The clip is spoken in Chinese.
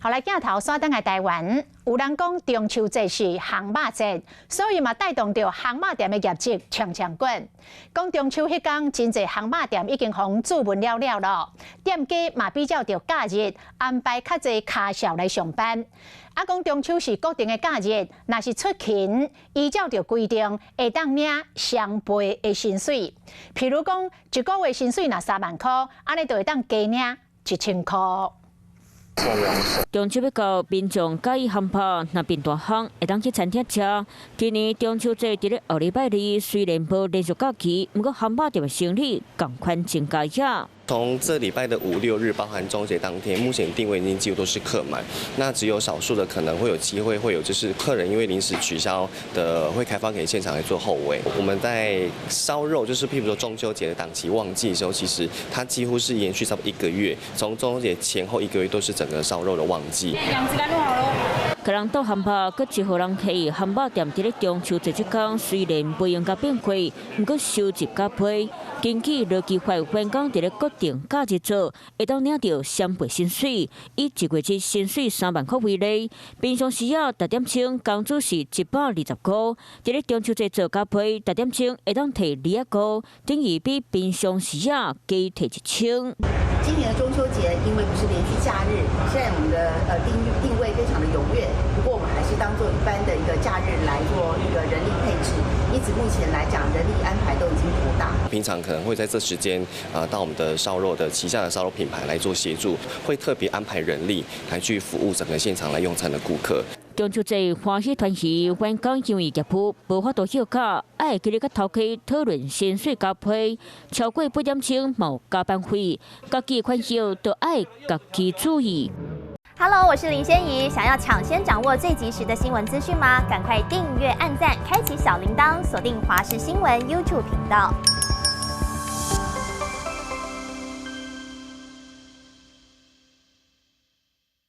后来镜头锁等来台湾，有人讲中秋节是烘肉节，所以嘛带动着烘肉店的业绩强强滚。讲中秋迄天，真侪烘肉店已经互注文了咯，店家嘛比较着假日安排较侪卡少来上班。啊，讲中秋是固定的假日，若是出勤，依照着规定会当领双倍的薪水。譬如讲，一个月薪水若3万块，安尼就会当加领1000块。中秋要到，民众介意烘焙，若变大烘，会当去餐厅吃。今年中秋节伫咧后礼拜二，虽然无连续假期，不过烘焙店的生意同款增加呀。从这礼拜的5、6日，包含中秋节当天，目前定位已经几乎都是客满。那只有少数的可能会有机会，会有就是客人因为临时取消的，会开放给现场来做后位。我们在烧肉，就是譬如说中秋节的档期旺季的时候，其实它几乎是延续差不多1个月，从中秋节前后1个月都是整个烧肉的旺季。客人到烘焙，搁一号人去烘焙店伫咧中秋节这天，虽然不用甲变贵，不过收入较低。根据劳基法员工伫咧固定假日做，会当领到双倍薪水，以1个月薪水3万块为例，平常时啊6点钟工资是120块，伫咧中秋节做加倍6点钟会当摕2块，等于比平常时啊加摕1000。今年的中秋节因为不是连续假日，虽然我们的定位非常的踊跃，不过我们还是当做一般的一个假日来做一个人力配置，因此目前来讲人力安排都已经妥当。平常可能会在这时间到我们的烧肉的旗下的烧肉品牌来做协助，会特别安排人力来去服务整个现场来用餐的顾客。中秋节欢喜团圆，员工因为业务无法度休假，爱去咧甲头家讨论薪水加配，超过8点钟冇加班费，家己款项都爱家己注意。Hello， 我是林仙怡，想要抢先掌握最及时的新闻资讯吗？赶快订阅、按赞、开启小铃铛，锁定华视新闻 YouTube 频道。